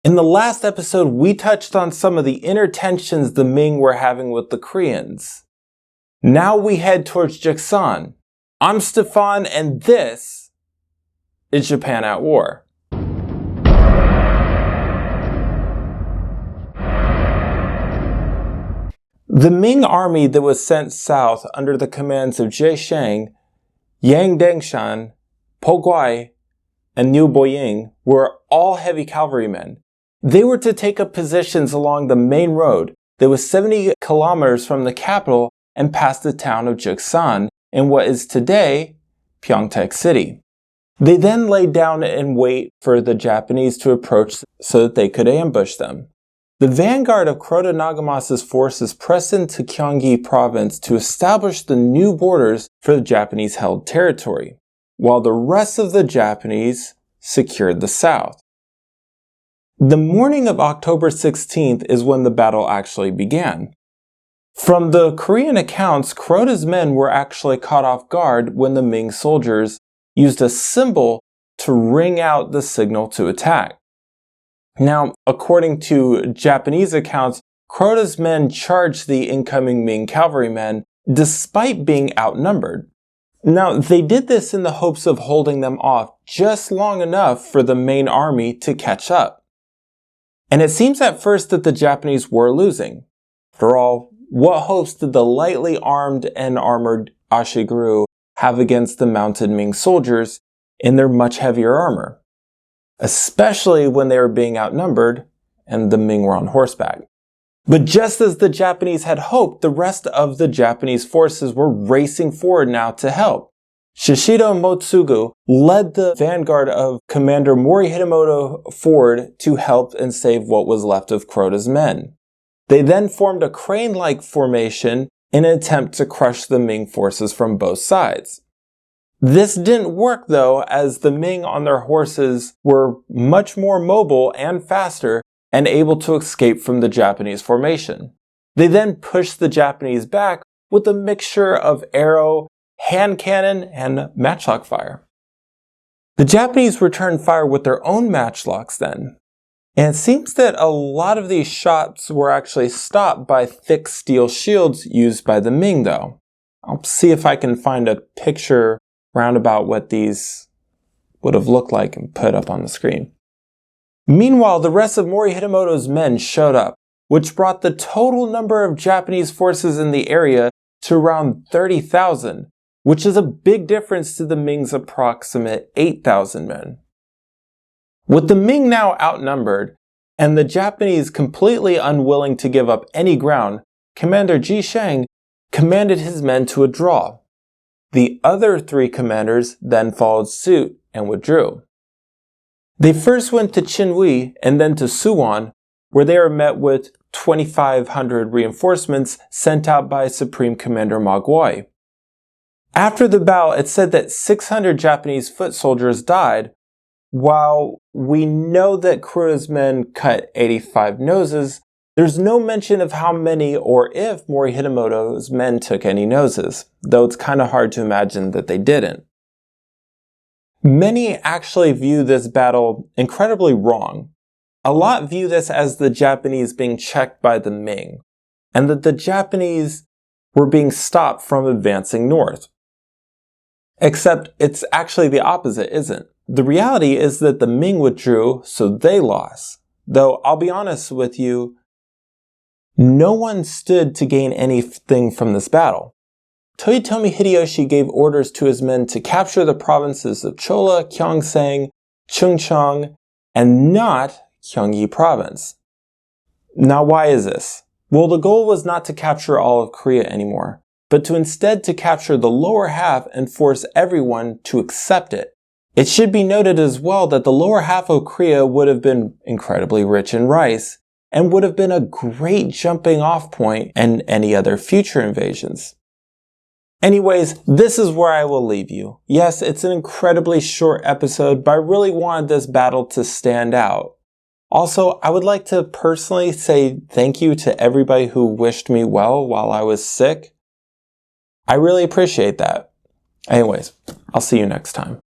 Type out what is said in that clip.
In the last episode, we touched on some of the inner tensions the Ming were having with the Koreans. Now we head towards Jiksan. I'm Stefan, and this is Japan at War. The Ming army that was sent south under the commands of Jie Sheng, Yang Dengshan, Po Guai, and Niu Boying were all heavy cavalrymen. They were to take up positions along the main road that was 70 kilometers from the capital and past the town of Jiksan in what is today Pyeongtaek City. They then laid down and wait for the Japanese to approach so that they could ambush them. The vanguard of Kroda Nagamas's forces pressed into Gyeonggi province to establish the new borders for the Japanese-held territory, while the rest of the Japanese secured the south. The morning of October 16th is when the battle actually began. From the Korean accounts, Kroda's men were actually caught off guard when the Ming soldiers used a symbol to ring out the signal to attack. Now, according to Japanese accounts, Kroda's men charged the incoming Ming cavalrymen despite being outnumbered. Now, they did this in the hopes of holding them off just long enough for the main army to catch up. And it seems at first that the Japanese were losing. After all, what hopes did the lightly armed and armored Ashiguru have against the mounted Ming soldiers in their much heavier armor? Especially when they were being outnumbered and the Ming were on horseback. But just as the Japanese had hoped, the rest of the Japanese forces were racing forward now to help. Shishido Motsugu led the vanguard of Commander Mori Hitomoto forward to help and save what was left of Kroda's men. They then formed a crane-like formation in an attempt to crush the Ming forces from both sides. This didn't work though, as the Ming on their horses were much more mobile and faster and able to escape from the Japanese formation. They then pushed the Japanese back with a mixture of arrow, hand cannon, and matchlock fire. The Japanese returned fire with their own matchlocks then, and it seems that a lot of these shots were actually stopped by thick steel shields used by the Ming though. I'll see if I can find a picture roundabout what these would have looked like and put up on the screen. Meanwhile, the rest of Mori Hitomoto's men showed up, which brought the total number of Japanese forces in the area to around 30,000, which is a big difference to the Ming's approximate 8,000 men. With the Ming now outnumbered, and the Japanese completely unwilling to give up any ground, Commander Ji Sheng commanded his men to a draw. The other three commanders then followed suit and withdrew. They first went to Chinwi and then to Suwon, where they were met with 2,500 reinforcements sent out by Supreme Commander Ma Guai. After the battle, it's said that 600 Japanese foot soldiers died, while we know that Kroda's men cut 85 noses. There's no mention of how many or if Mori Hitomoto's men took any noses, though it's kind of hard to imagine that they didn't. Many actually view this battle incredibly wrong. A lot view this as the Japanese being checked by the Ming, and that the Japanese were being stopped from advancing north. Except it's actually the opposite, isn't? The reality is that the Ming withdrew, so they lost. Though I'll be honest with you, no one stood to gain anything from this battle. Toyotomi Hideyoshi gave orders to his men to capture the provinces of Chola, Gyeongsang, Chungcheong, and not Gyeonggi province. Now why is this? Well, the goal was not to capture all of Korea anymore, but to instead to capture the lower half and force everyone to accept it. It should be noted as well that the lower half of Korea would have been incredibly rich in rice, and would have been a great jumping off point in any other future invasions. Anyways, this is where I will leave you. Yes, it's an incredibly short episode, but I really wanted this battle to stand out. Also, I would like to personally say thank you to everybody who wished me well while I was sick. I really appreciate that. Anyways, I'll see you next time.